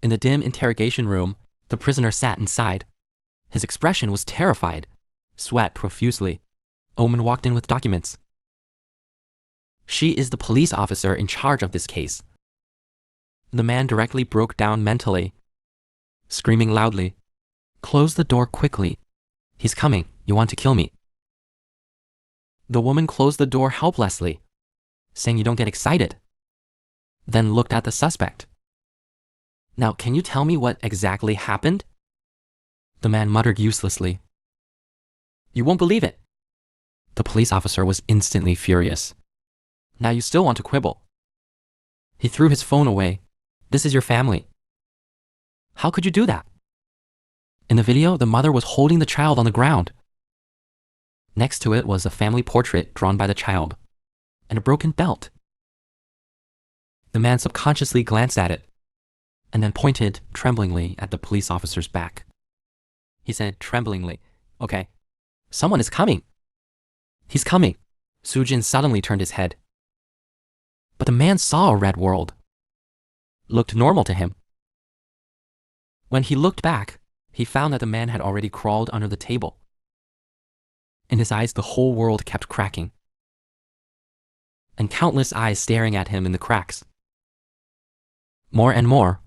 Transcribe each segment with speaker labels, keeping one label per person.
Speaker 1: In the dim interrogation room, the prisoner sat inside. His expression was terrified, sweat profusely. A woman walked in with documents. She is the police officer in charge of this case. The man directly broke down mentally, screaming loudly. Close the door quickly. He's coming. You want to kill me. The woman closed the door helplessly, saying you don't get excited. Then looked at the suspect. Now, can you tell me what exactly happened? The man muttered uselessly. You won't believe it. The police officer was instantly furious. Now you still want to quibble. He threw his phone away. This is your family. How could you do that? In the video, the mother was holding the child on the ground. Next to it was a family portrait drawn by the child, and a broken belt. The man subconsciously glanced at it, and then pointed tremblingly at the police officer's back. He said tremblingly, okay, someone is coming. He's coming. Sujin suddenly turned his head. But the man saw a red world. Looked normal to him. When he looked back, he found that the man had already crawled under the table. In his eyes, the whole world kept cracking, and countless eyes staring at him in the cracks. More and more.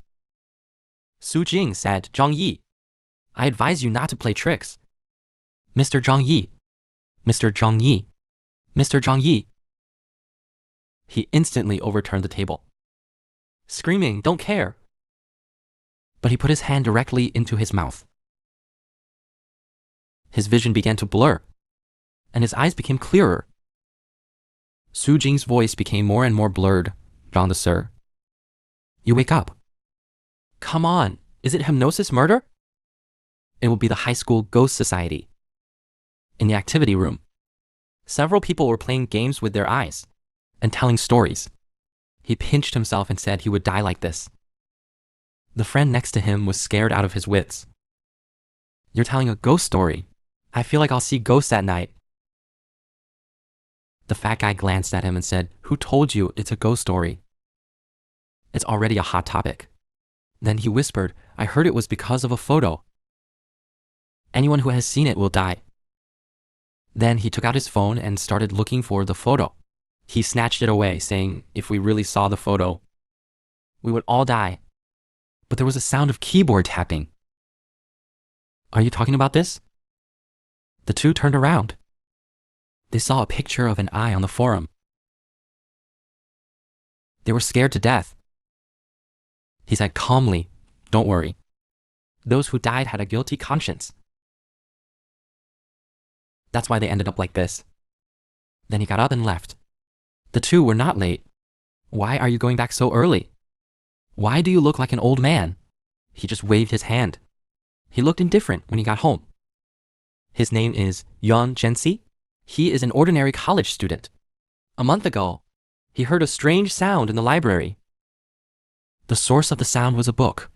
Speaker 1: Su Jing said, Zhang Yi, I advise you not to play tricks. Mr. Zhang Yi, Mr. Zhang Yi, Mr. Zhang Yi. He instantly overturned the table, screaming, don't care. But he put his hand directly into his mouth. His vision began to blur, and his eyes became clearer. Su Jing's voice became more and more blurred. Zhang de Sir, you wake up. Come on, is it hypnosis murder? It will be the high school ghost society. In the activity room, several people were playing games with their eyes and telling stories. He pinched himself and said he would die like this. The friend next to him was scared out of his wits. You're telling a ghost story. I feel like I'll see ghosts at night. The fat guy glanced at him and said, who told you it's a ghost story? It's already a hot topic. Then he whispered, I heard it was because of a photo. Anyone who has seen it will die. Then he took out his phone and started looking for the photo. He snatched it away, saying, if we really saw the photo, we would all die. But there was a sound of keyboard tapping. Are you talking about this? The two turned around. They saw a picture of an eye on the forum. They were scared to death. He said calmly, don't worry. Those who died had a guilty conscience. That's why they ended up like this. Then he got up and left. The two were not late. Why are you going back so early? Why do you look like an old man? He just waved his hand. He looked indifferent when he got home. His name is Yon Zhenxi. He is an ordinary college student. A month ago, he heard a strange sound in the library. The source of the sound was a book.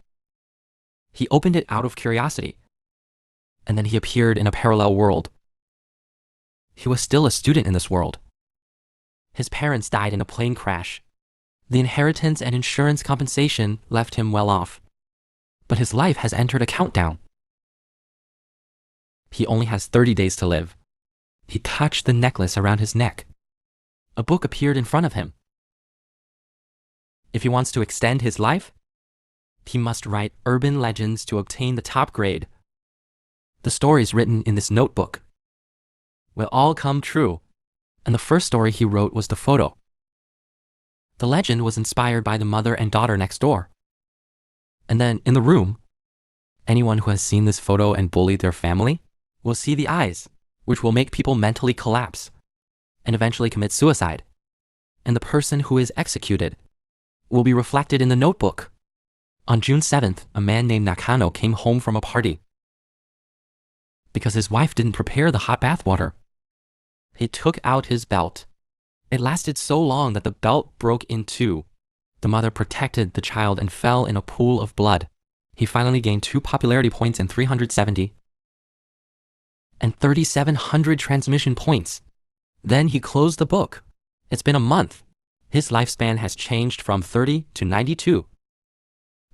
Speaker 1: He opened it out of curiosity, and then he appeared in a parallel world. He was still a student in this world. His parents died in a plane crash. The inheritance and insurance compensation left him well off, but his life has entered a countdown. He only has 30 days to live. He touched the necklace around his neck. A book appeared in front of him. If he wants to extend his life, he must write urban legends to obtain the top grade. The stories written in this notebook will all come true, and the first story he wrote was the photo. The legend was inspired by the mother and daughter next door. And then, in the room, anyone who has seen this photo and bullied their family will see the eyes, which will make people mentally collapse and eventually commit suicide. And the person who is executed will be reflected in the notebook. On June 7th, a man named Nakano came home from a party because his wife didn't prepare the hot bath water. He took out his belt. It lasted so long that the belt broke in two. The mother protected the child and fell in a pool of blood. He finally gained 2 popularity points and 370 and 3,700 transmission points. Then he closed the book. It's been a month. His lifespan has changed from 30 to 92.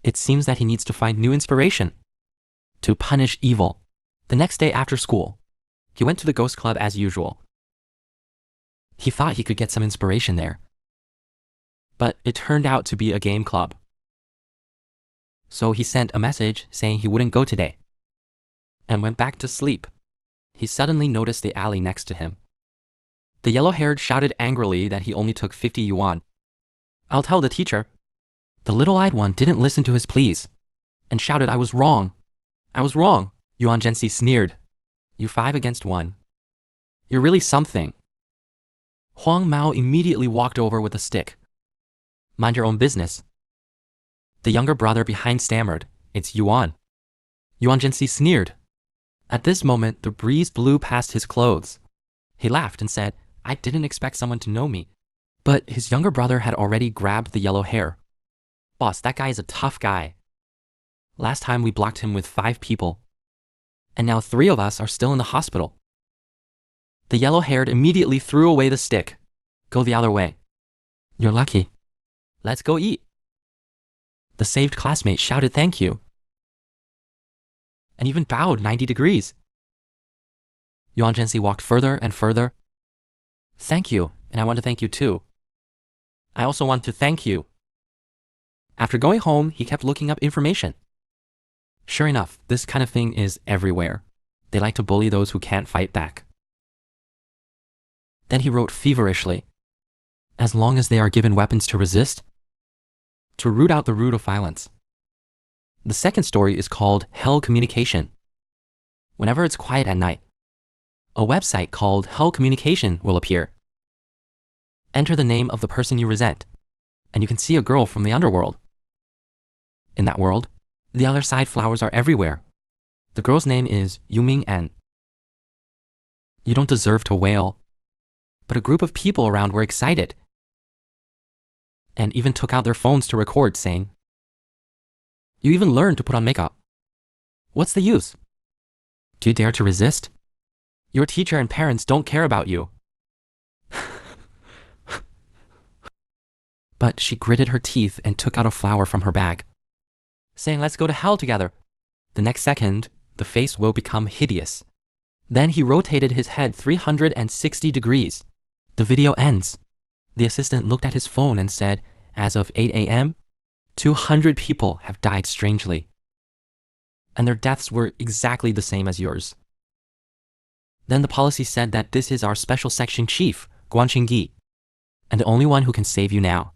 Speaker 1: It seems that he needs to find new inspiration to punish evil. The next day after school, he went to the ghost club as usual. He thought he could get some inspiration there, but it turned out to be a game club. So he sent a message saying he wouldn't go today and went back to sleep. He suddenly noticed the alley next to him. The yellow-haired shouted angrily that he only took 50 yuan. "I'll tell the teacher." The little-eyed one didn't listen to his pleas and shouted, "I was wrong. I was wrong." Yuan Zhenxi sneered. "You 5 against 1. You're really something." Huang Mao immediately walked over with a stick. "Mind your own business." The younger brother behind stammered, "It's Yuan." Yuan Zhenxi sneered. At this moment, the breeze blew past his clothes. He laughed and said, "I didn't expect someone to know me." But his younger brother had already grabbed the yellow hair. "Boss, that guy is a tough guy. Last time we blocked him with 5 people, and now 3 of us are still in the hospital." The yellow-haired immediately threw away the stick. "Go the other way. You're lucky. Let's go eat." The saved classmate shouted thank you and even bowed 90 degrees. Yuan Zhenxi walked further and further. "Thank you, and I want to thank you too. I also want to thank you." After going home, he kept looking up information. Sure enough, this kind of thing is everywhere. They like to bully those who can't fight back. Then he wrote feverishly, "As long as they are given weapons to resist, to root out the root of violence." The second story is called Hell Communication. Whenever it's quiet at night, a website called Hell Communication will appear. Enter the name of the person you resent, and you can see a girl from the underworld. In that world, the other side flowers are everywhere. The girl's name is Yuming An. You don't deserve to wail, but a group of people around were excited and even took out their phones to record, saying, "You even learned to put on makeup. What's the use? Do you dare to resist? Your teacher and parents don't care about you." But she gritted her teeth and took out a flower from her bag, saying, "Let's go to hell together." The next second, the face will become hideous. Then he rotated his head 360 degrees. The video ends. The assistant looked at his phone and said, "As of 8 a.m., 200 people have died strangely, and their deaths were exactly the same as yours." Then the policy said that this is our special section chief, Guan Qingyi, and the only one who can save you now.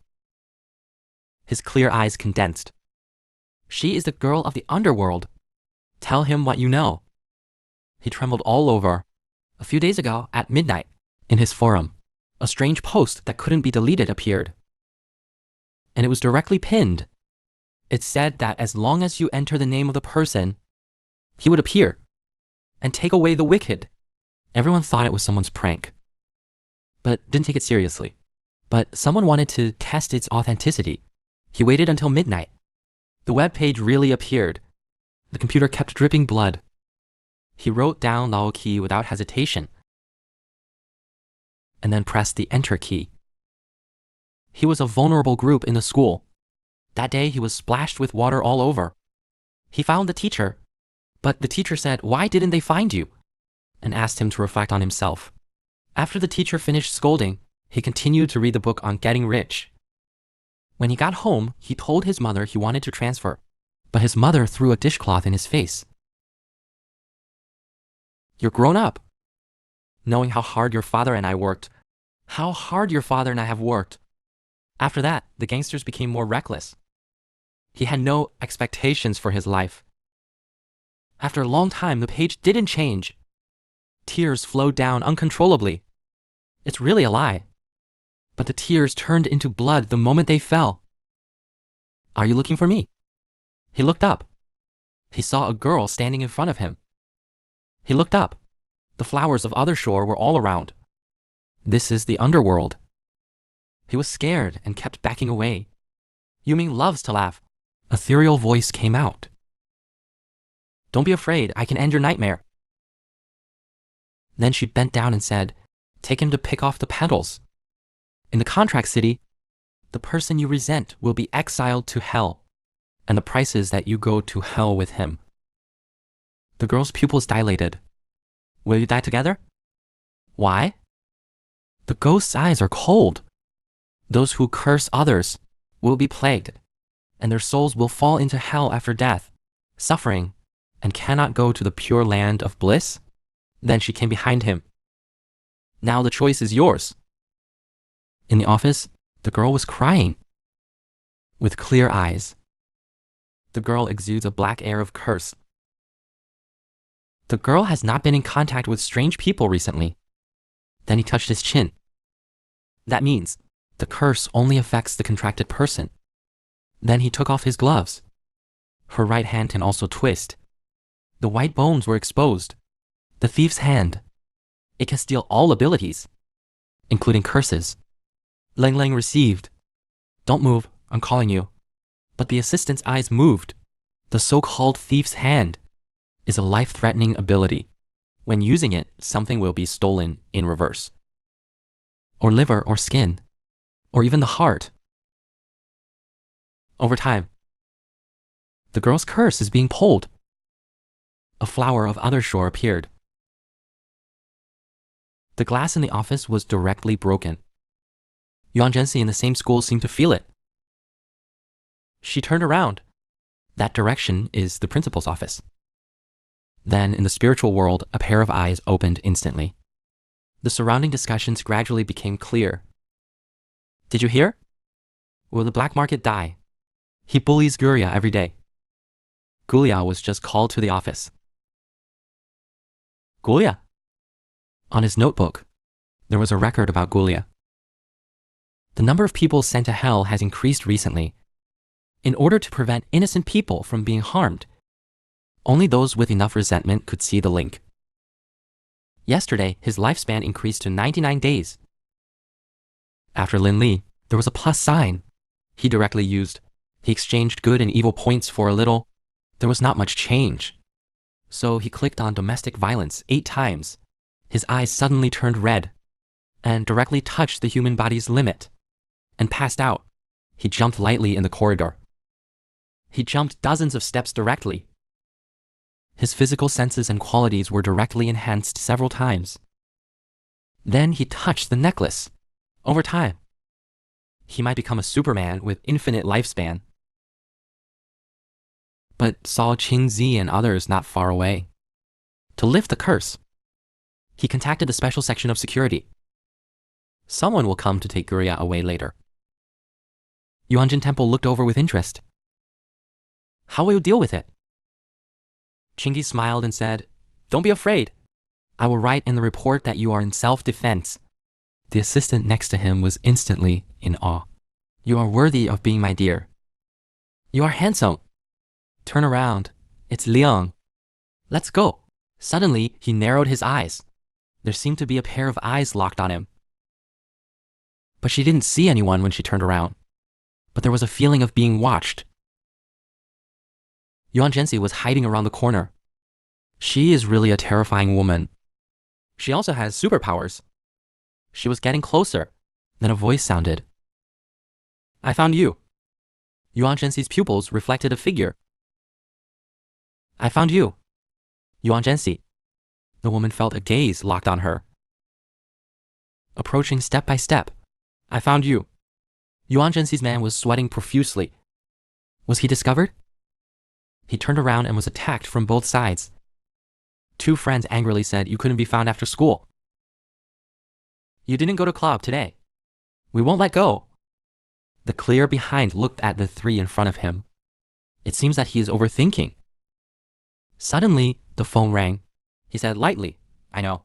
Speaker 1: His clear eyes condensed. "She is the girl of the underworld. Tell him what you know." He trembled all over. A few days ago, at midnight, in his forum, a strange post that couldn't be deleted appeared. And it was directly pinned. It said that as long as you enter the name of the person, he would appear and take away the wicked. Everyone thought it was someone's prank, but didn't take it seriously. But someone wanted to test its authenticity. He waited until midnight. The web page really appeared. The computer kept dripping blood. He wrote down Lao key without hesitation and then pressed the enter key. He was a vulnerable group in the school. That day he was splashed with water all over. He found the teacher, but the teacher said, "Why didn't they find you?" and asked him to reflect on himself. After the teacher finished scolding, he continued to read the book on getting rich. When he got home, he told his mother he wanted to transfer, but his mother threw a dishcloth in his face. "You're grown up, knowing how hard your father and I worked. How hard your father and I have worked." After that, the gangsters became more reckless. He had no expectations for his life. After a long time, the page didn't change. Tears flowed down uncontrollably. It's really a lie. But the tears turned into blood the moment they fell. "Are you looking for me?" He looked up. He saw a girl standing in front of him. He looked up. The flowers of other shore were all around. This is the underworld. He was scared and kept backing away. Yuming loves to laugh. Ethereal voice came out. "Don't be afraid, I can end your nightmare." Then she bent down and said, "Take him to pick off the petals. In the contract city, the person you resent will be exiled to hell. and the price is that you go to hell with him. The girl's pupils dilated. Will you die together? Why? The ghost's eyes are cold. Those who curse others will be plagued, and their souls will fall into hell after death, suffering, and cannot go to the pure land of bliss. Then she came behind him. Now the choice is yours. In the office, the girl was crying. With clear eyes. The girl exudes a black air of curse. The girl has not been in contact with strange people recently. Then he touched his chin. That means the curse only affects the contracted person. Then he took off his gloves. Her right hand can also twist. The white bones were exposed. The thief's hand. It can steal all abilities, including curses. Lang Lang received. Don't move, I'm calling you. But the assistant's eyes moved. The so-called thief's hand is a life-threatening ability. When using it, something will be stolen in reverse. Or liver or skin, or even the heart. Over time, the girl's curse is being pulled. A flower of other shore appeared. The glass in the office was directly broken. Yuan Zhensi in the same school seemed to feel it. She turned around. That direction is the principal's office. Then, in the spiritual world, a pair of eyes opened instantly. The surrounding discussions gradually became clear. Did you hear? Will the black market die? He bullies Guria every day. Gulia was just called to the office. Gulia? On his notebook, there was a record about Gulia. The number of people sent to hell has increased recently. In order to prevent innocent people from being harmed, only those with enough resentment could see the link. Yesterday, his lifespan increased to 99 days. After Lin Li, there was a plus sign. He directly used. He exchanged good and evil points for a little. There was not much change. So he clicked on domestic violence 8 times. His eyes suddenly turned red and directly touched the human body's limit and passed out. He jumped lightly in the corridor. He jumped dozens of steps directly. His physical senses and qualities were directly enhanced several times. Then he touched the necklace. Over time, he might become a Superman with infinite lifespan. But saw Qingzi and others not far away. To lift the curse, he contacted the special section of security. Someone will come to take Guria away later. Yuanjin Temple looked over with interest. How will you deal with it? Chingy smiled and said, Don't be afraid. I will write in the report that you are in self-defense. The assistant next to him was instantly in awe. You are worthy of being my dear. You are handsome. Turn around. It's Liang. Let's go. Suddenly, he narrowed his eyes. There seemed to be a pair of eyes locked on him. But she didn't see anyone when she turned around. But there was a feeling of being watched. Yuan Zhensi was hiding around the corner. She is really a terrifying woman. She also has superpowers. She was getting closer. Then a voice sounded. I found you. Yuan Zhensi's pupils reflected a figure. I found you. Yuan Zhensi. The woman felt a gaze locked on her. Approaching step by step. I found you. Yuan Zhensi's man was sweating profusely. Was he discovered? He turned around and was attacked from both sides. 2 friends angrily said you couldn't be found after school. You didn't go to club today. We won't let go. The clear behind looked at the 3 in front of him. It seems that he is overthinking. Suddenly, the phone rang. He said lightly, I know,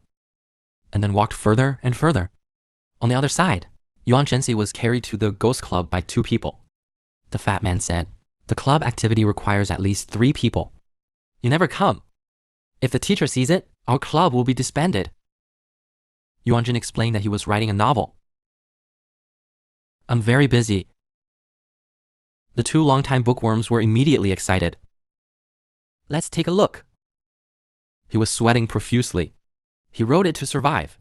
Speaker 1: and then walked further and further. On the other side, Yuan Zhensi was carried to the ghost club by 2 people. The fat man said, the club activity requires at least 3 people. You never come. If the teacher sees it, our club will be disbanded. Yuanjin explained that he was writing a novel. I'm very busy. The 2 longtime bookworms were immediately excited. Let's take a look. He was sweating profusely. He wrote it to survive.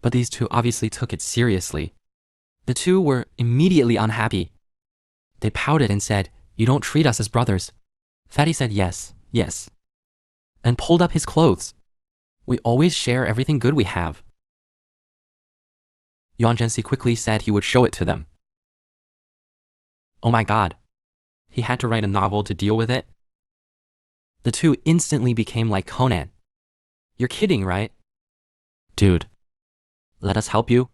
Speaker 1: But these 2 obviously took it seriously. The 2 were immediately unhappy. They pouted and said, You don't treat us as brothers. Fatty said yes, yes, and pulled up his clothes. We always share everything good we have. Yuan Zhenxi quickly said he would show it to them. Oh my god. He had to write a novel to deal with it? The two instantly became like Conan. You're kidding, right? Dude, let us help you?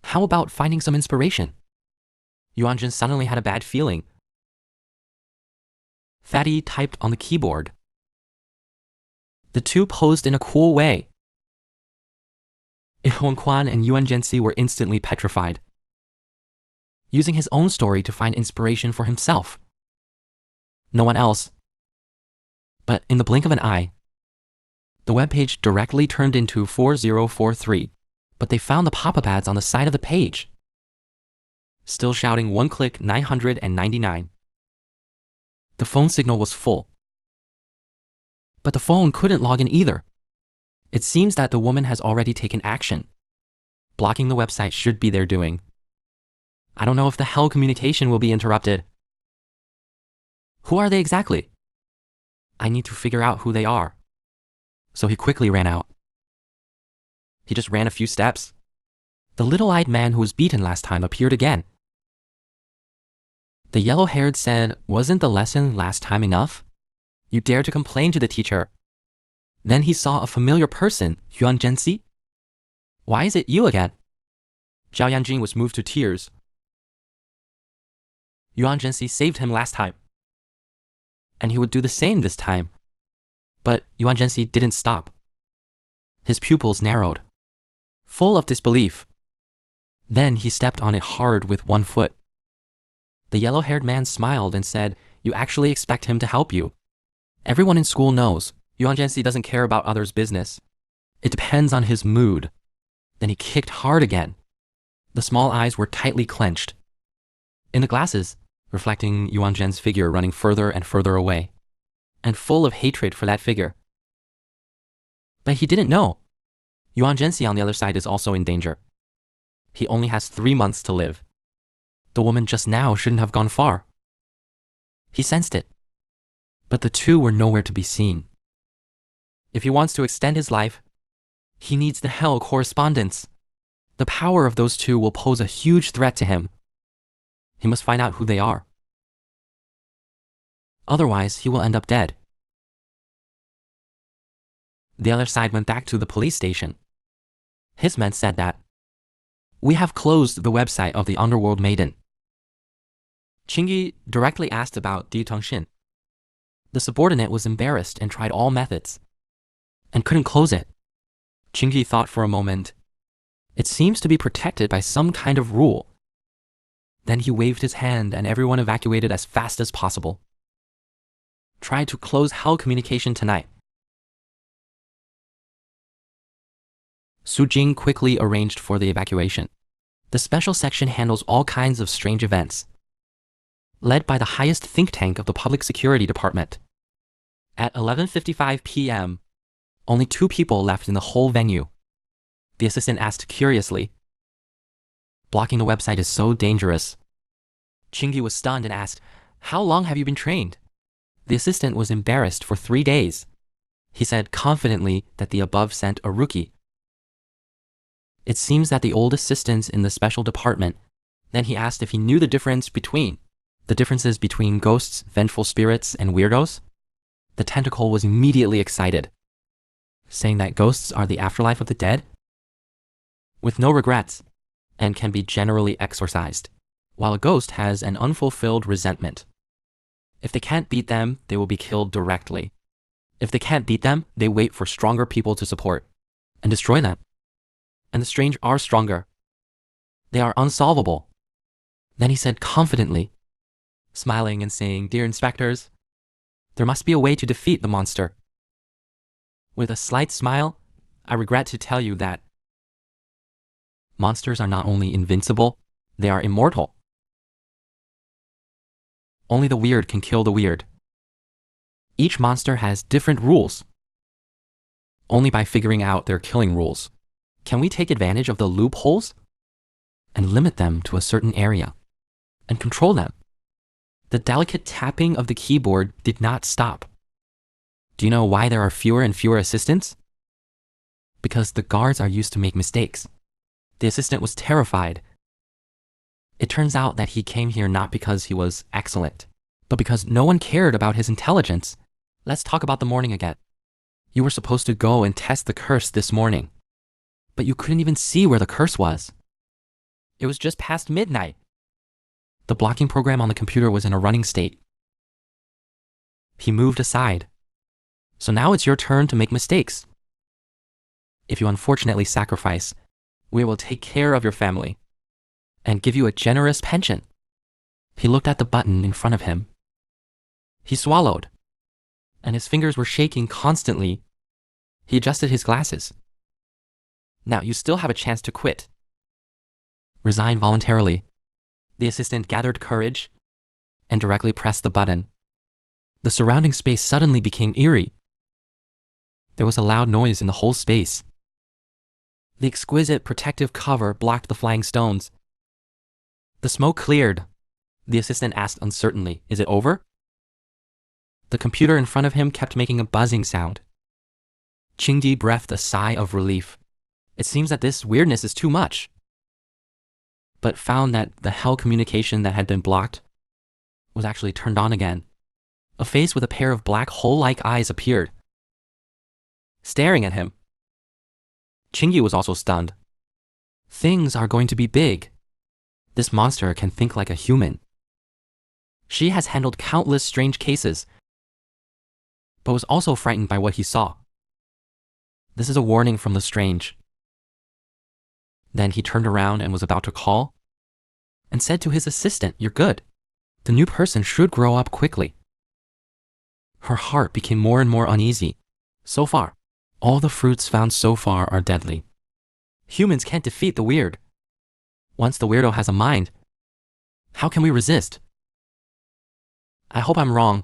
Speaker 1: How about finding some inspiration? Yuan Zhen suddenly had a bad feeling. Fatty typed on the keyboard. The two posed in a cool way. Hong Quan and Yuan Zhenxi were instantly petrified, using his own story to find inspiration for himself. No one else. But in the blink of an eye, the webpage directly turned into 4043, but they found the pop-up ads on the side of the page, still shouting one click 999. The phone signal was full, but the phone couldn't log in either. It seems that the woman has already taken action. Blocking the website should be their doing. I don't know if the hell communication will be interrupted. Who are they exactly? I need to figure out who they are. So he quickly ran out. He just ran a few steps. The little-eyed man who was beaten last time appeared again. The yellow-haired said, "Wasn't the lesson last time enough? You dare to complain to the teacher." Then he saw a familiar person, Yuan Zhenxi. Why is it you again? Zhao Yanjing was moved to tears. Yuan Zhenxi saved him last time, and he would do the same this time. But Yuan Zhenxi didn't stop. His pupils narrowed, full of disbelief. Then he stepped on it hard with one foot. The yellow-haired man smiled and said, "You actually expect him to help you? Everyone in school knows Yuan Zhenxi doesn't care about others' business. It depends on his mood." Then he kicked hard again. The small eyes were tightly clenched. In the glasses, reflecting Yuan Zhen's figure running further and further away, and full of hatred for that figure. But he didn't know. Yuan Zhenxi on the other side is also in danger. He only has 3 months to live. The woman just now shouldn't have gone far. He sensed it. But the two were nowhere to be seen. If he wants to extend his life, he needs the hell correspondence. The power of those two will pose a huge threat to him. He must find out who they are. Otherwise, he will end up dead. The other side went back to the police station. His men said that, "We have closed the website of the Underworld Maiden." Qingyi directly asked about Di Tengxin. The subordinate was embarrassed and tried all methods, and couldn't close it. Qingyi thought for a moment. It seems to be protected by some kind of rule. Then he waved his hand and everyone evacuated as fast as possible. Try to close hell communication tonight. Su Jing quickly arranged for the evacuation. The special section handles all kinds of strange events, led by the highest think tank of the Public Security Department. At 11:55 p.m., only 2 people left in the whole venue. The assistant asked curiously, "Blocking the website is so dangerous." Qingyi was stunned and asked, "How long have you been trained?" The assistant was embarrassed for 3 days. He said confidently that the above sent a rookie. It seems that the old assistants in the special department. Then he asked if he knew the differences between ghosts, vengeful spirits, and weirdos. The tentacle was immediately excited, saying that ghosts are the afterlife of the dead, with no regrets, and can be generally exorcised, while a ghost has an unfulfilled resentment. If they can't beat them, they will be killed directly. If they can't beat them, they wait for stronger people to support and destroy them. And the strange are stronger. They are unsolvable. Then he said confidently, smiling and saying, "Dear inspectors, there must be a way to defeat the monster. With a slight smile, I regret to tell you that monsters are not only invincible, they are immortal. Only the weird can kill the weird. Each monster has different rules. Only by figuring out their killing rules can we take advantage of the loopholes and limit them to a certain area and control them. The delicate tapping of the keyboard did not stop. Do you know why there are fewer and fewer assistants? Because the guards are used to make mistakes. The assistant was terrified. It turns out that he came here not because he was excellent, but because no one cared about his intelligence. Let's talk about the morning again. You were supposed to go and test the curse this morning, but you couldn't even see where the curse was. It was just past midnight. The blocking program on the computer was in a running state. He moved aside. So now it's your turn to make mistakes. If you unfortunately sacrifice, we will take care of your family and give you a generous pension. He looked at the button in front of him. He swallowed, and his fingers were shaking constantly. He adjusted his glasses. Now you still have a chance to quit. Resign voluntarily. The assistant gathered courage and directly pressed the button. The surrounding space suddenly became eerie. There was a loud noise in the whole space. The exquisite protective cover blocked the flying stones. The smoke cleared. The assistant asked uncertainly, "Is it over?" The computer in front of him kept making a buzzing sound. Qingdi breathed a sigh of relief. It seems that this weirdness is too much. But found that the hell communication that had been blocked was actually turned on again. A face with a pair of black hole-like eyes appeared, staring at him. Qingyi was also stunned. Things are going to be big. This monster can think like a human. She has handled countless strange cases, but was also frightened by what he saw. This is a warning from the strange. Then he turned around and was about to call and said to his assistant, "You're good. The new person should grow up quickly." Her heart became more and more uneasy. So far, all the fruits found so far are deadly. Humans can't defeat the weird. Once the weirdo has a mind, how can we resist? I hope I'm wrong.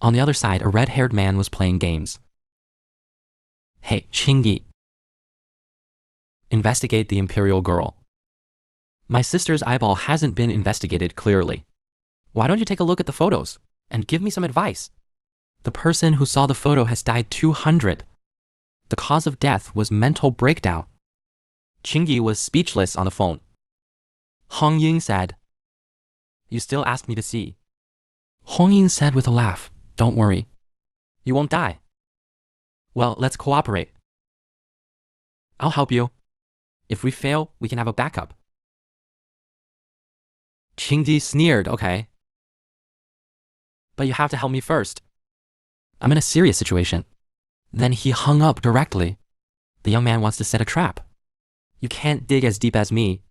Speaker 1: On the other side, a red-haired man was playing games. "Hey, Qingyi. Investigate the Imperial Girl. My sister's eyeball hasn't been investigated clearly. Why don't you take a look at the photos and give me some advice? The person who saw the photo has died 200. The cause of death was mental breakdown." Qingyi was speechless on the phone. Hong Ying said, "You still ask me to see." Hong Ying said with a laugh, "Don't worry. You won't die. Well, let's cooperate. I'll help you. If we fail, we can have a backup." Qingdi sneered, "Okay. But you have to help me first. I'm in a serious situation." Then he hung up directly. The young man wants to set a trap. You can't dig as deep as me.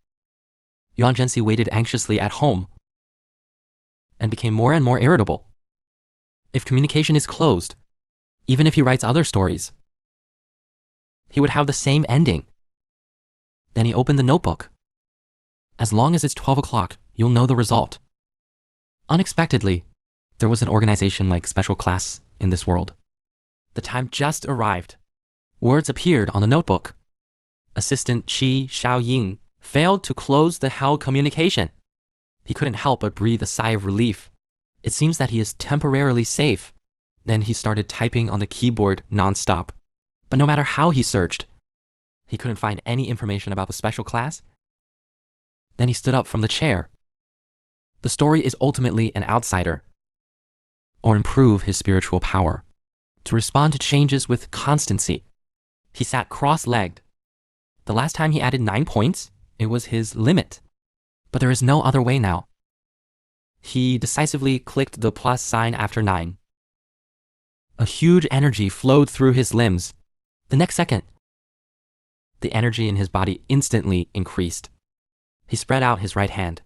Speaker 1: Yuan Zhenxi waited anxiously at home and became more and more irritable. If communication is closed, even if he writes other stories, he would have the same ending. Then he opened the notebook. As long as it's 12 o'clock, you'll know the result. Unexpectedly, there was an organization like special class in this world. The time just arrived. Words appeared on the notebook. Assistant Qi Xiaoying failed to close the hell communication. He couldn't help but breathe a sigh of relief. It seems that he is temporarily safe. Then he started typing on the keyboard nonstop. But no matter how he searched, he couldn't find any information about the special class. Then he stood up from the chair. The story is ultimately an outsider, or improve his spiritual power, to respond to changes with constancy. He sat cross-legged. The last time he added 9 points, it was his limit. But there is no other way now. He decisively clicked the plus sign after 9. A huge energy flowed through his limbs. The next second, the energy in his body instantly increased. He spread out his right hand.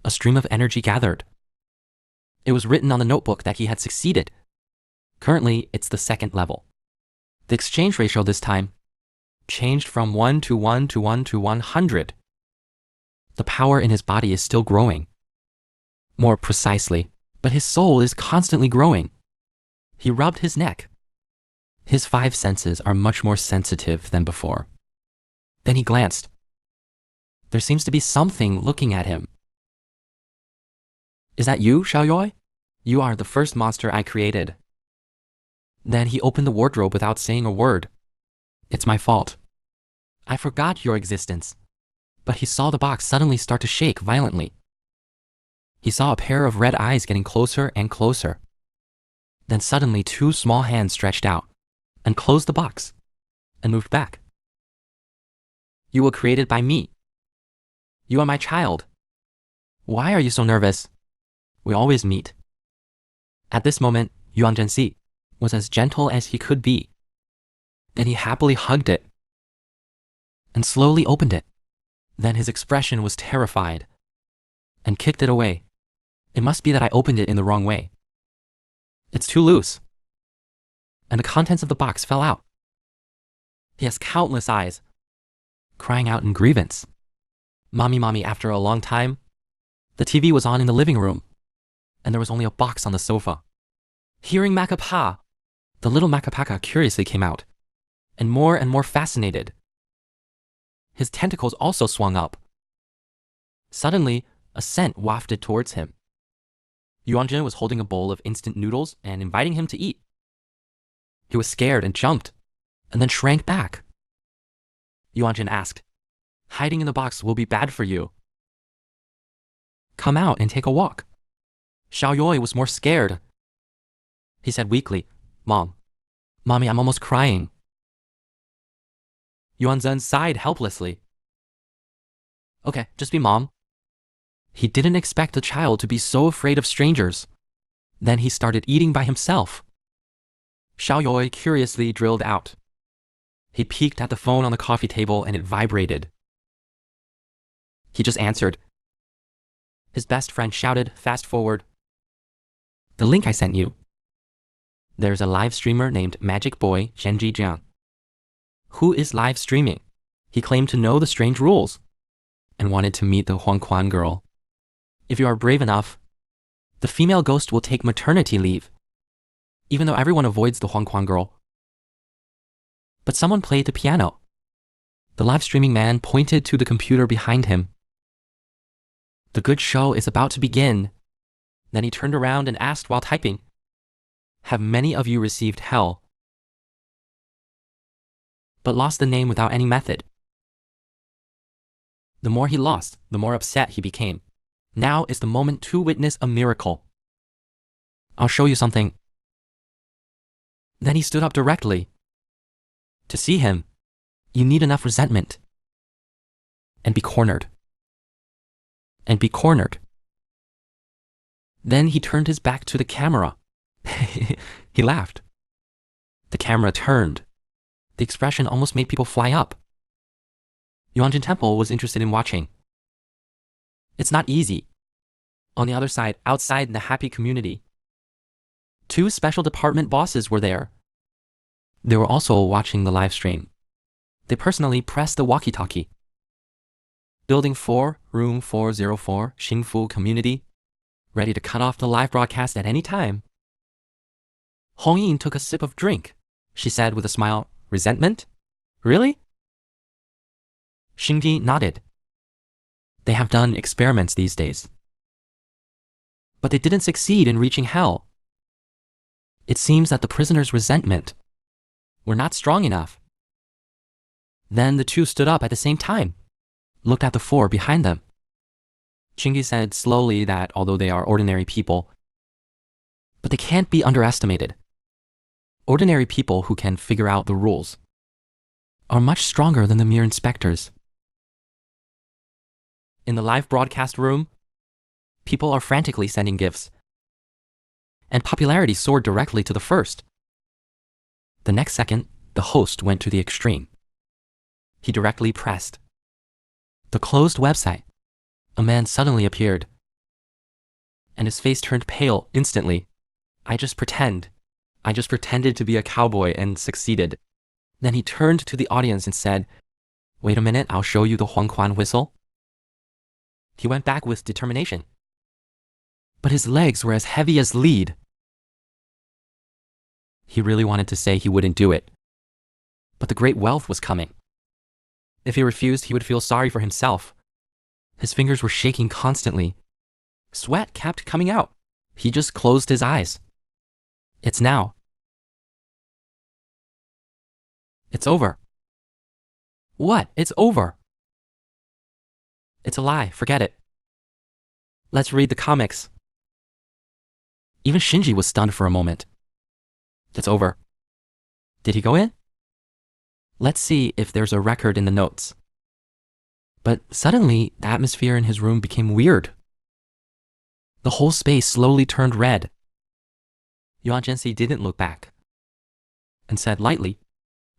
Speaker 1: A stream of energy gathered. It was written on the notebook that he had succeeded. Currently, it's the second level. The exchange ratio this time changed from 1 to 1 to 1 to 100. The power in his body is still growing. More precisely, but his soul is constantly growing. He rubbed his neck. His 5 senses are much more sensitive than before. Then he glanced. There seems to be something looking at him. Is that you, Xiaoyoi? You are the first monster I created. Then he opened the wardrobe without saying a word. It's my fault. I forgot your existence. But he saw the box suddenly start to shake violently. He saw a pair of red eyes getting closer and closer. Then suddenly 2 small hands stretched out and closed the box and moved back. You were created by me. You are my child. Why are you so nervous? We always meet. At this moment, Yuan Zhenxi was as gentle as he could be. Then he happily hugged it and slowly opened it. Then his expression was terrified and kicked it away. It must be that I opened it in the wrong way. It's too loose. And the contents of the box fell out. He has countless eyes, crying out in grievance. Mommy, after a long time, the TV was on in the living room, and there was only a box on the sofa. Hearing Macapa, the little Macapaka curiously came out, and more fascinated. His tentacles also swung up. Suddenly, a scent wafted towards him. Yuanjun was holding a bowl of instant noodles and inviting him to eat. He was scared and jumped, and then shrank back. Yuanjun asked, "Hiding in the box will be bad for you. Come out and take a walk." Xiaoyoi was more scared. He said weakly, Mommy, I'm almost crying." Yuanzhen sighed helplessly. "Okay, just be Mom." He didn't expect the child to be so afraid of strangers. Then he started eating by himself. Xiaoyoi curiously drilled out. He peeked at the phone on the coffee table and it vibrated. He just answered. His best friend shouted, "Fast forward. The link I sent you." There's a live streamer named Magic Boy Zhenji Jiang. Who is live streaming? He claimed to know the strange rules and wanted to meet the Huangquan girl. If you are brave enough, the female ghost will take maternity leave, even though everyone avoids the Huangquan girl. But someone played the piano. The live streaming man pointed to the computer behind him. The good show is about to begin. Then he turned around and asked while typing, "Have many of you received hell, but lost the name without any method?" The more he lost, the more upset he became. Now is the moment to witness a miracle. "I'll show you something." Then he stood up directly. To see him, you need enough resentment. And be cornered. And be cornered. Then he turned his back to the camera. He laughed. The camera turned. The expression almost made people fly up. Yuanjin Temple was interested in watching. It's not easy. On the other side, outside in the happy community, 2 special department bosses were there. They were also watching the live stream. They personally pressed the walkie-talkie. Building 4, room 404, Xingfu community, ready to cut off the live broadcast at any time. Hong Yin took a sip of drink. She said with a smile, "Resentment? Really?" Xingji nodded. They have done experiments these days. But they didn't succeed in reaching hell. It seems that the prisoner's resentment were not strong enough. Then the 2 stood up at the same time, looked at the 4 behind them. Chingy said slowly that although they are ordinary people, but they can't be underestimated. Ordinary people who can figure out the rules are much stronger than the mere inspectors. In the live broadcast room, people are frantically sending gifts, and popularity soared directly to the first. The next second, the host went to the extreme. He directly pressed the closed website. A man suddenly appeared, and his face turned pale instantly. I just pretended to be a cowboy and succeeded." Then he turned to the audience and said, "Wait a minute, I'll show you the Huangquan whistle." He went back with determination, but his legs were as heavy as lead. He really wanted to say he wouldn't do it, but the great wealth was coming. If he refused, he would feel sorry for himself. His fingers were shaking constantly. Sweat kept coming out. He just closed his eyes. It's now. It's over. What? It's over. It's a lie. Forget it. Let's read the comics. Even Shinji was stunned for a moment. It's over. Did he go in? Let's see if there's a record in the notes. But suddenly, the atmosphere in his room became weird. The whole space slowly turned red. Yuan Zhenxi didn't look back and said lightly,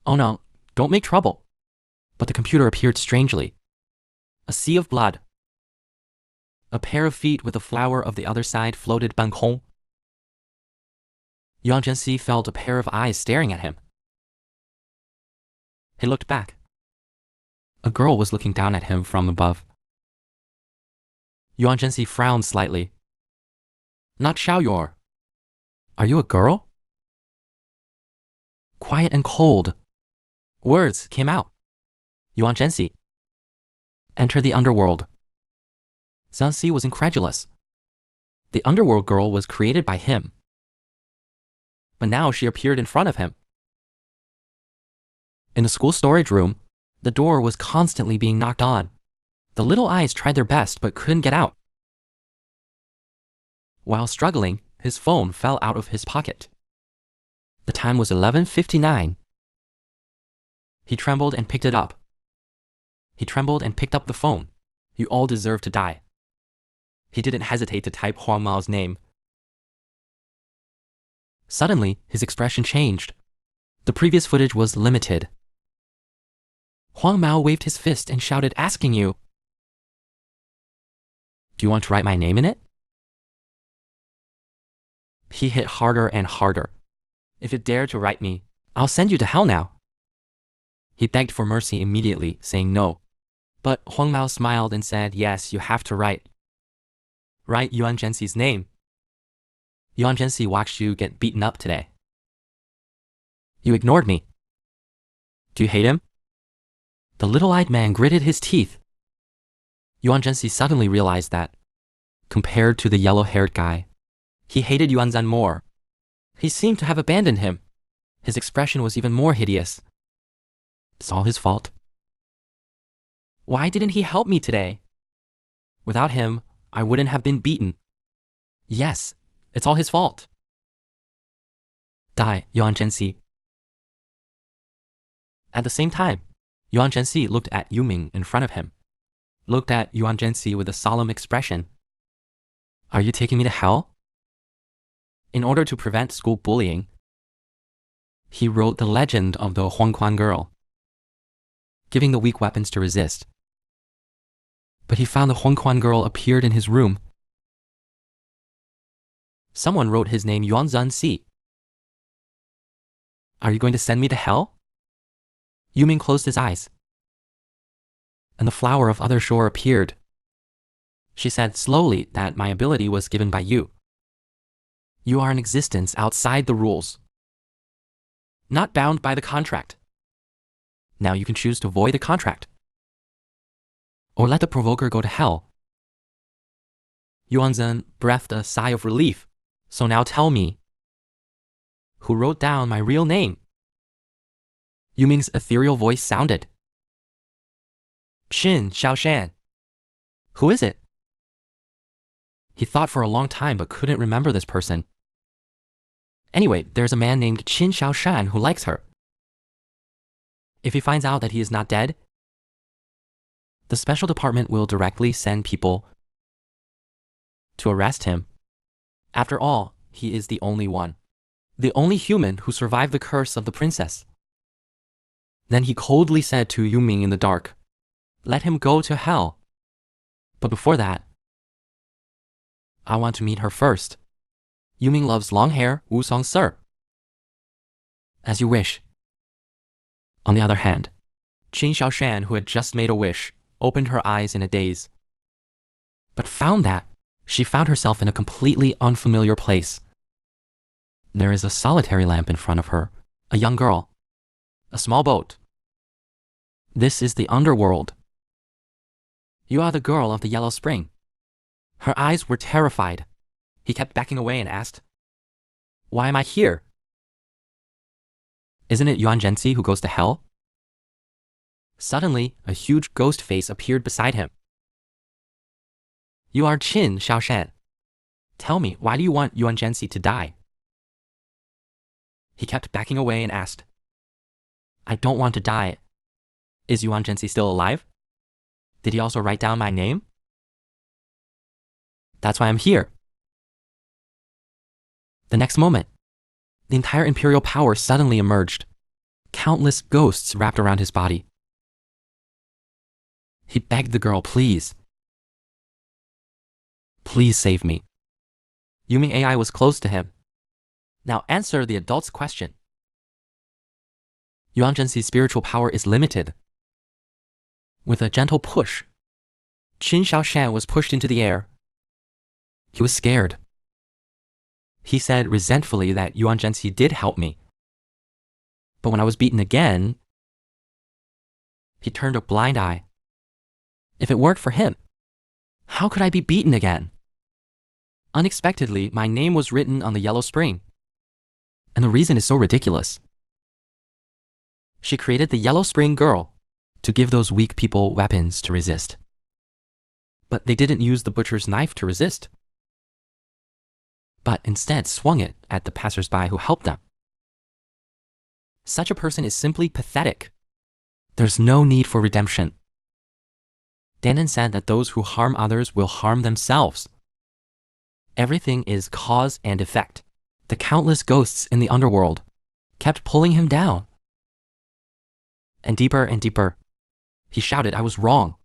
Speaker 1: "Oh no, don't make trouble." But the computer appeared strangely. A sea of blood. A pair of feet with a flower of the other side floated bankong. Yuan Zhenxi felt a pair of eyes staring at him. He looked back. A girl was looking down at him from above. Yuan Zhenxi frowned slightly. "Not Xiaoyor. Are you a girl?" Quiet and cold. Words came out. Yuan Zhenxi. Enter the underworld. Zhenxi was incredulous. The underworld girl was created by him. But now she appeared in front of him. In the school storage room, the door was constantly being knocked on. The little eyes tried their best but couldn't get out. While struggling, his phone fell out of his pocket. The time was 11:59. He trembled and picked it up. He trembled and picked up the phone. You all deserve to die. He didn't hesitate to type Huang Mao's name. Suddenly, his expression changed. The previous footage was limited. Huang Mao waved his fist and shouted, "Asking you. Do you want to write my name in it?" He hit harder and harder. "If you dare to write me, I'll send you to hell now." He begged for mercy immediately, saying no. But Huang Mao smiled and said, "Yes, you have to write. Write Yuan Zhenxi's name. Yuan Zhenxi watched you get beaten up today. You ignored me. Do you hate him?" The little-eyed man gritted his teeth. Yuan Zhenxi suddenly realized that, compared to the yellow-haired guy, he hated Yuan Zhan more. He seemed to have abandoned him. His expression was even more hideous. It's all his fault. Why didn't he help me today? Without him, I wouldn't have been beaten. Yes, it's all his fault. Die, Yuan Zhenxi. At the same time, Yuan Zhenxi looked at Yuming in front of him, looked at Yuan Zhenxi with a solemn expression. Are you taking me to hell? In order to prevent school bullying, he wrote the legend of the Huangquan girl, giving the weak weapons to resist. But he found the Huangquan girl appeared in his room. Someone wrote his name Yuan Zhanxi. Are you going to send me to hell? Yuming closed his eyes, and the flower of other shore appeared. She said slowly that my ability was given by you. You are an existence outside the rules, not bound by the contract. Now you can choose to void the contract, or let the provoker go to hell. Yuan Zhen breathed a sigh of relief. So now tell me, who wrote down my real name? Yuming's ethereal voice sounded. Qin Xiaoshan. Who is it? He thought for a long time but couldn't remember this person. Anyway, there's a man named Qin Xiaoshan who likes her. If he finds out that he is not dead, the special department will directly send people to arrest him. After all, he is the only one, the only human who survived the curse of the princess. Then he coldly said to Yuming in the dark, let him go to hell. But before that, I want to meet her first. Yuming loves long hair, Wusong Sir. As you wish. On the other hand, Qin Xiaoshan, who had just made a wish, opened her eyes in a daze, but found that she found herself in a completely unfamiliar place. There is a solitary lamp in front of her, a young girl, a small boat. This is the underworld. You are the girl of the Yellow Spring. Her eyes were terrified. He kept backing away and asked, "Why am I here? Isn't it Yuan Zhenxi who goes to hell?" Suddenly, a huge ghost face appeared beside him. "You are Qin Xiaoshan. Tell me, why do you want Yuan Zhenxi to die?" He kept backing away and asked, "I don't want to die. Is Yuan Zhenxi still alive? Did he also write down my name?" "That's why I'm here." The next moment, the entire imperial power suddenly emerged. Countless ghosts wrapped around his body. He begged the girl, "Please. Please save me." Yuming AI was close to him. "Now answer the adult's question." Yuan Zhenxi's spiritual power is limited. With a gentle push, Qin Xiaoshan was pushed into the air. He was scared. He said resentfully that Yuan Zhenxi did help me. But when I was beaten again, he turned a blind eye. If it worked for him, how could I be beaten again? Unexpectedly, my name was written on the yellow spring. And the reason is so ridiculous. She created the Yellow Spring Girl to give those weak people weapons to resist. But they didn't use the butcher's knife to resist, but instead swung it at the passersby who helped them. Such a person is simply pathetic. There's no need for redemption. Danon said that those who harm others will harm themselves. Everything is cause and effect. The countless ghosts in the underworld kept pulling him down. And deeper, he shouted, "I was wrong.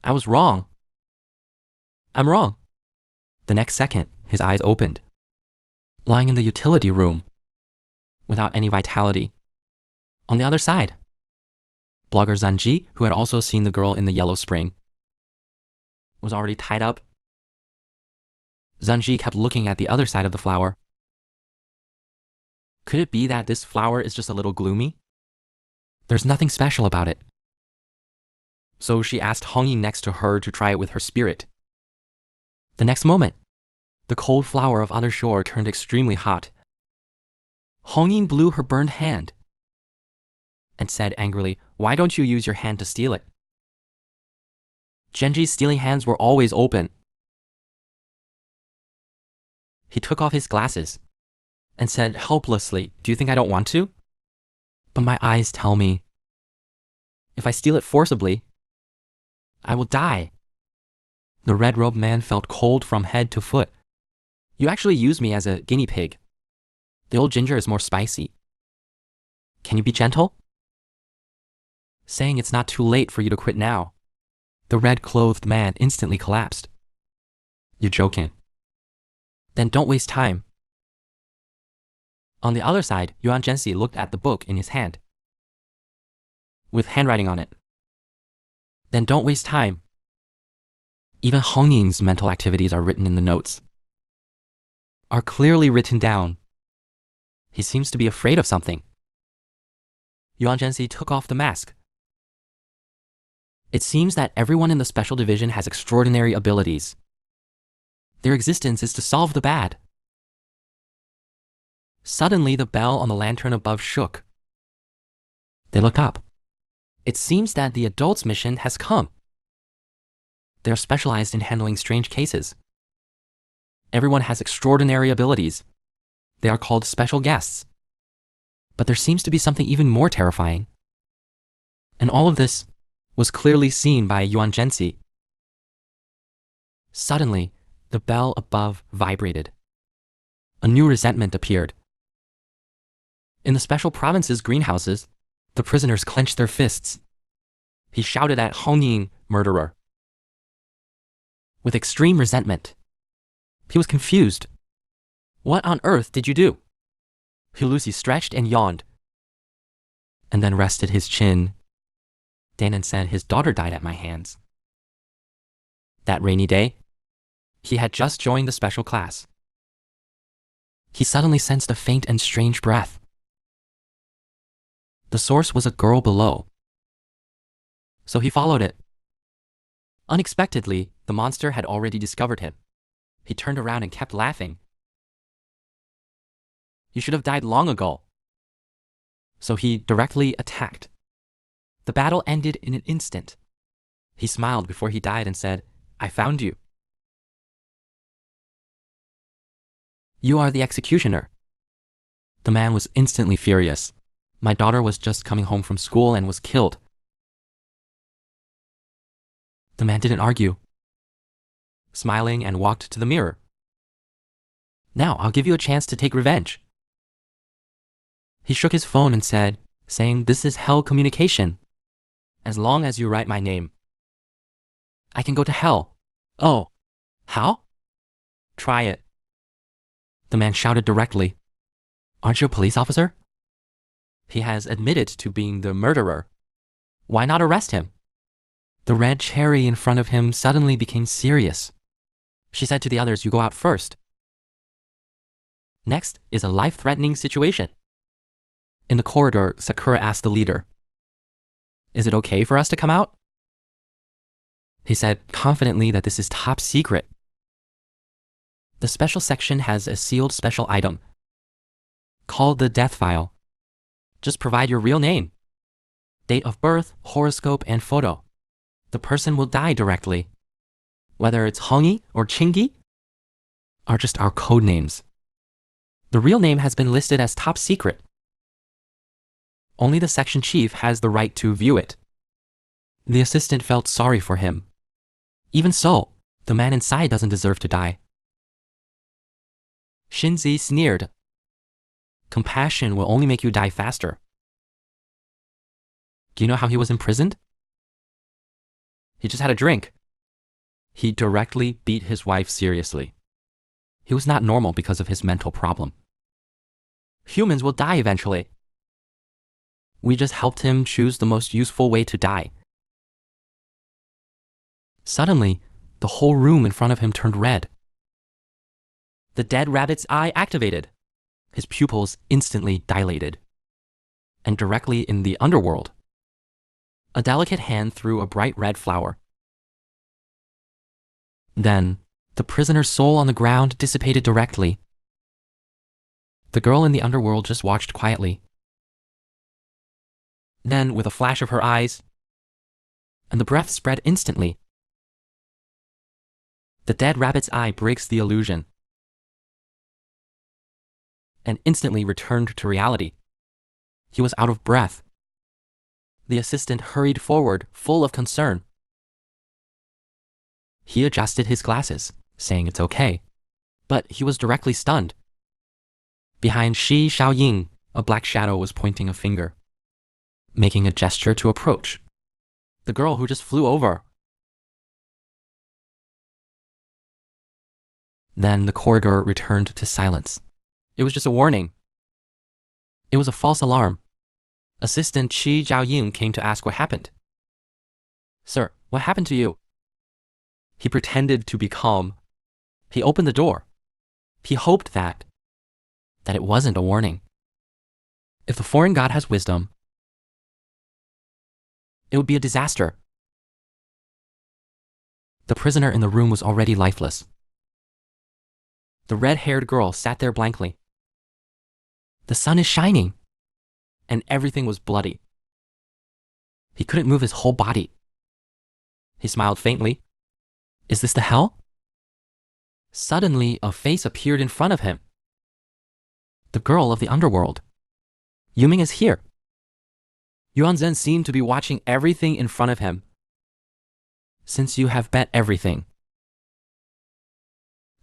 Speaker 1: I was wrong. I'm wrong." The next second, his eyes opened, lying in the utility room, without any vitality. On the other side, blogger Zanji, who had also seen the girl in the yellow spring, was already tied up. Zanji kept looking at the other side of the flower. Could it be that this flower is just a little gloomy? There's nothing special about it. So she asked Hongyin next to her to try it with her spirit. The next moment, the cold flower of other shore turned extremely hot. Hongyin blew her burned hand and said angrily, "Why don't you use your hand to steal it?" Genji's stealing hands were always open. He took off his glasses and said helplessly, "Do you think I don't want to? But my eyes tell me, if I steal it forcibly, I will die." The red-robed man felt cold from head to foot. "You actually use me as a guinea pig. The old ginger is more spicy. Can you be gentle?" Saying it's not too late for you to quit now, the red-clothed man instantly collapsed. "You're joking. Then don't waste time." On the other side, Yuan Zhenxi looked at the book in his hand, with handwriting on it. "Then don't waste time." Even Hongyin's mental activities are written in the notes, are clearly written down. He seems to be afraid of something. Yuan Zhenxi took off the mask. It seems that everyone in the special division has extraordinary abilities. Their existence is to solve the bad. Suddenly, the bell on the lantern above shook. They looked up. It seems that the adult's mission has come. They are specialized in handling strange cases. Everyone has extraordinary abilities. They are called special guests. But there seems to be something even more terrifying. And all of this was clearly seen by Yuan Zhenxi. Suddenly, the bell above vibrated. A new resentment appeared. In the special province's greenhouses, the prisoners clenched their fists. He shouted at Hongyin, "Murderer," with extreme resentment. He was confused. "What on earth did you do?" Hilusi stretched and yawned, and then rested his chin. Danon said his daughter died at my hands. That rainy day, he had just joined the special class. He suddenly sensed a faint and strange breath. The source was a girl below. So he followed it. Unexpectedly, the The monster had already discovered him. He turned around and kept laughing. You should have died long ago. So he directly attacked. The battle ended in an instant. He smiled before he died and said, I found you. You are the executioner. The man was instantly furious. My daughter was just coming home from school and was killed. The man didn't argue, smiling and walked to the mirror. Now I'll give you a chance to take revenge. He shook his phone and said, saying this is hell communication. As long as you write my name. I can go to hell. Oh, how? Try it. The man shouted directly. Aren't you a police officer? He has admitted to being the murderer. Why not arrest him? The red cherry in front of him suddenly became serious. She said to the others, you go out first. Next is a life-threatening situation. In the corridor, Sakura asked the leader, is it okay for us to come out? He said confidently that this is top secret. The special section has a sealed special item called the death file. Just provide your real name, date of birth, horoscope, and photo. The person will die directly. Whether it's Hongi or Chingi are just our code names. The real name has been listed as top secret. Only the section chief has the right to view it. The assistant felt sorry for him. Even so, the man inside doesn't deserve to die. Shinzi sneered. Compassion will only make you die faster. Do you know how he was imprisoned? He just had a drink. He directly beat his wife seriously. He was not normal because of his mental problem. Humans will die eventually. We just helped him choose the most useful way to die. Suddenly, the whole room in front of him turned red. The dead rabbit's eye activated. His pupils instantly dilated. And directly in the underworld, a delicate hand threw a bright red flower. Then, the prisoner's soul on the ground dissipated directly. The girl in the underworld just watched quietly. Then, with a flash of her eyes, and the breath spread instantly. The dead rabbit's eye breaks the illusion and instantly returned to reality. He was out of breath. The assistant hurried forward, full of concern. He adjusted his glasses, saying it's okay, but he was directly stunned. Behind Shi Xiaoying, a black shadow was pointing a finger, making a gesture to approach the girl who just flew over. Then the corridor returned to silence. It was just a warning. It was a false alarm. Assistant Qi Zhaoying came to ask what happened. Sir, what happened to you? He pretended to be calm. He opened the door. He hoped that it wasn't a warning. If the foreign god has wisdom, it would be a disaster. The prisoner in the room was already lifeless. The red-haired girl sat there blankly. The sun is shining, and everything was bloody. He couldn't move his whole body. He smiled faintly. Is this the hell? Suddenly, a face appeared in front of him. The girl of the underworld. Yuming is here. Yuanzhen seemed to be watching everything in front of him. Since you have bet everything,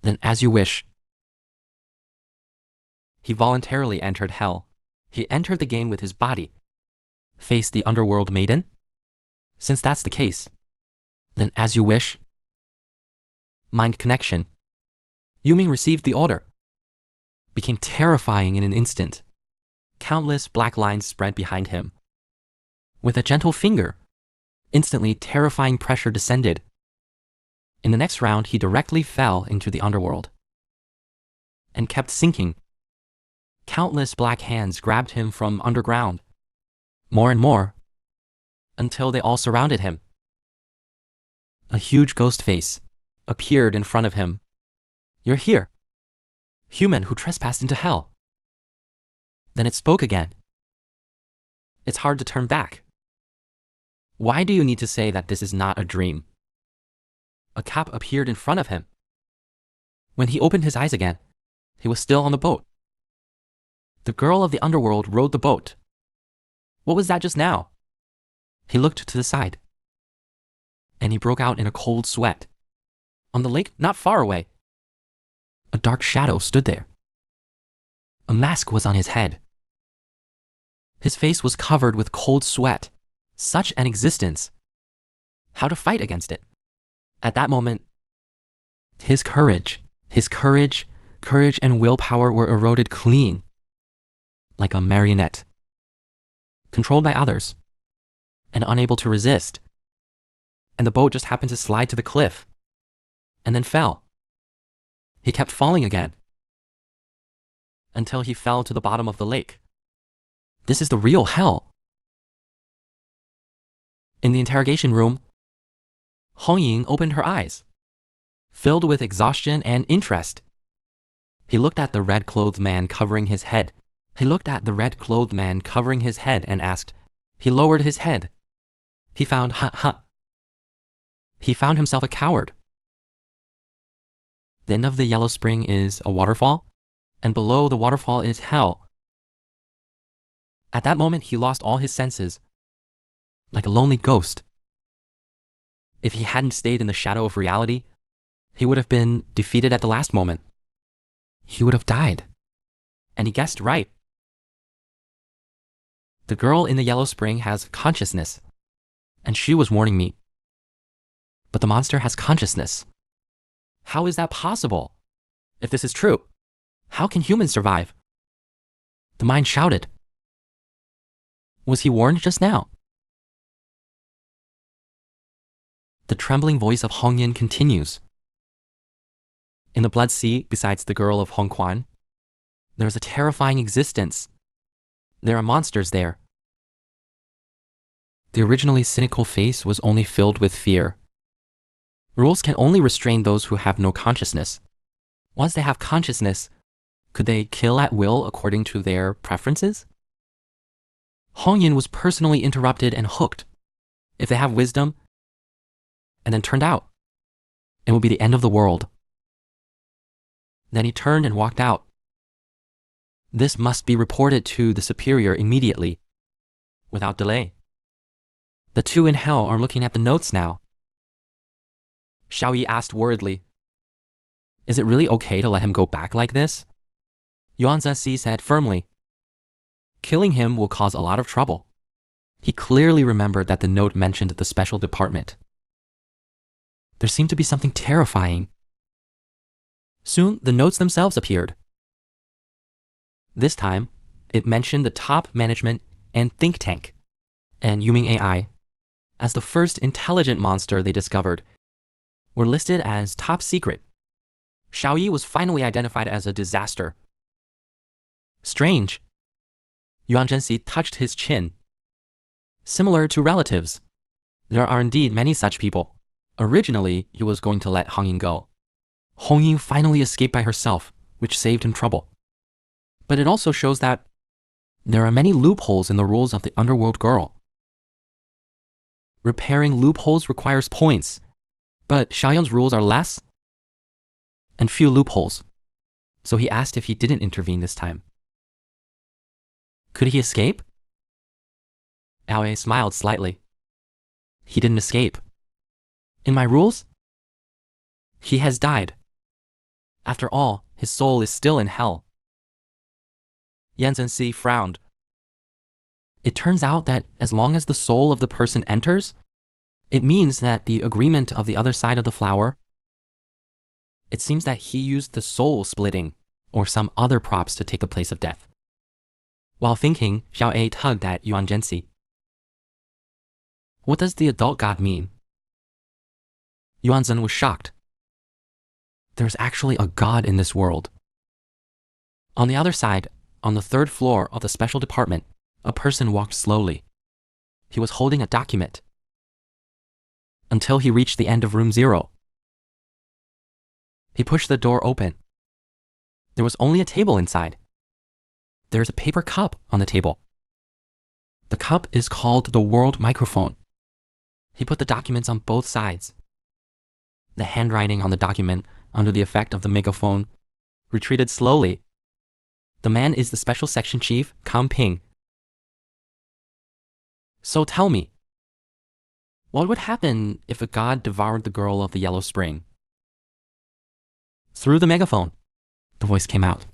Speaker 1: then as you wish. He voluntarily entered hell. He entered the game with his body. Face the underworld maiden? Since that's the case, then as you wish. Mind connection. Yuming received the order. Became terrifying in an instant. Countless black lines spread behind him. With a gentle finger, instantly terrifying pressure descended. In the next round, he directly fell into the underworld and kept sinking. Countless black hands grabbed him from underground, more and more, until they all surrounded him. A huge ghost face, appeared in front of him. You're here. Human who trespassed into hell. Then it spoke again. It's hard to turn back. Why do you need to say that this is not a dream? A cap appeared in front of him. When he opened his eyes again, he was still on the boat. The girl of the underworld rowed the boat. What was that just now? He looked to the side, and he broke out in a cold sweat. On the lake, not far away, a dark shadow stood there. A mask was on his head. His face was covered with cold sweat. Such an existence. How to fight against it? At that moment, his courage and willpower were eroded clean, like a marionette, controlled by others, and unable to resist. And the boat just happened to slide to the cliff, and then fell. He kept falling again, until he fell to the bottom of the lake. This is the real hell. In the interrogation room, Hong Ying opened her eyes, filled with exhaustion and interest. He looked at the red-clothed man covering his head. And asked. He lowered his head. He found himself a coward. The end of the yellow spring is a waterfall, and below the waterfall is hell. At that moment, he lost all his senses, like a lonely ghost. If he hadn't stayed in the shadow of reality, he would have been defeated at the last moment. He would have died. And he guessed right. The girl in the yellow spring has consciousness, and she was warning me. But the monster has consciousness. How is that possible? If this is true, how can humans survive? The mind shouted. Was he warned just now? The trembling voice of Hong Yin continues. In the Blood Sea, besides the girl of Hong Quan, there is a terrifying existence. There are monsters there. The originally cynical face was only filled with fear. Rules can only restrain those who have no consciousness. Once they have consciousness, could they kill at will according to their preferences? Hong Yin was personally interrupted and hooked. If they have wisdom, and then turned out, it will be the end of the world. Then he turned and walked out. This must be reported to the superior immediately, without delay. The two in hell are looking at the notes now. Xiao Yi asked worriedly, "Is it really okay to let him go back like this?" Yuan Zexi said firmly, "Killing him will cause a lot of trouble." He clearly remembered that the note mentioned the special department. There seemed to be something terrifying. Soon, the notes themselves appeared. This time, it mentioned the top management and think tank, and Yuming AI, as the first intelligent monster they discovered, were listed as top secret. Xiao Yi was finally identified as a disaster. Strange. Yuan Zhenxi touched his chin. Similar to relatives, there are indeed many such people. Originally, he was going to let Hong Ying go. Hong Ying finally escaped by herself, which saved him trouble. But it also shows that there are many loopholes in the rules of the underworld girl. Repairing loopholes requires points, but Xiaoyang's rules are less and few loopholes, so he asked if he didn't intervene this time. Could he escape? Aoi smiled slightly. He didn't escape. In my rules, he has died. After all, his soul is still in hell. Yan Zhenxi frowned. It turns out that as long as the soul of the person enters, it means that the agreement of the other side of the flower, it seems that he used the soul splitting or some other props to take the place of death. While thinking, Xiao A tugged at Yuan Zhenxi. What does the adult god mean? Yuan Zhen was shocked. There's actually a god in this world. On the other side, on the third floor of the special department, a person walked slowly. He was holding a document. Until he reached the end of room 0. He pushed the door open. There was only a table inside. There's a paper cup on the table. The cup is called the world microphone. He put the documents on both sides. The handwriting on the document, under the effect of the megaphone, retreated slowly. The man is the special section chief, Kam Ping. So tell me, what would happen if a god devoured the girl of the Yellow Spring? Through the megaphone, the voice came out.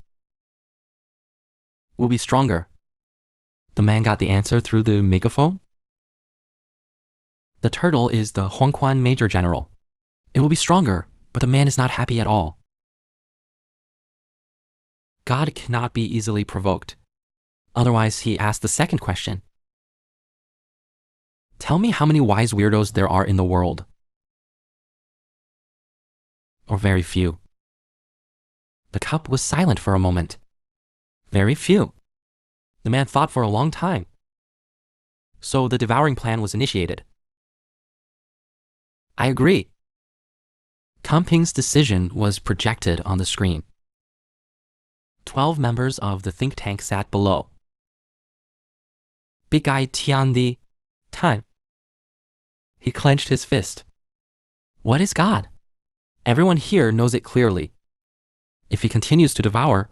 Speaker 1: We'll be stronger. The man got the answer through the megaphone. The turtle is the Huangquan Major General. It will be stronger, but the man is not happy at all. God cannot be easily provoked. Otherwise, he asked the second question. Tell me how many wise weirdos there are in the world. Or very few. The cup was silent for a moment. Very few. The man thought for a long time. So the devouring plan was initiated. I agree. Kam Ping's decision was projected on the screen. 12 members of the think tank sat below. Big Guy Tiandi, time. He clenched his fist. What is God? Everyone here knows it clearly. If he continues to devour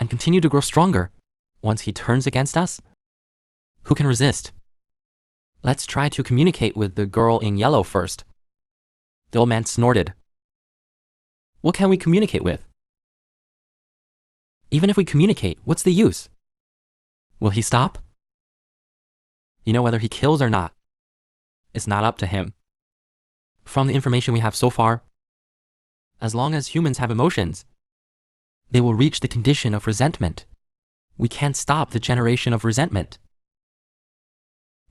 Speaker 1: and continue to grow stronger, once he turns against us, who can resist? Let's try to communicate with the girl in yellow first. The old man snorted. What can we communicate with? Even if we communicate, what's the use? Will he stop? You know, whether he kills or not, it's not up to him. From the information we have so far, as long as humans have emotions, they will reach the condition of resentment. We can't stop the generation of resentment.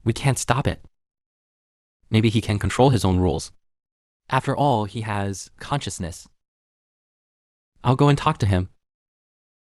Speaker 1: We can't stop it. Maybe he can control his own rules. After all, he has consciousness. I'll go and talk to him.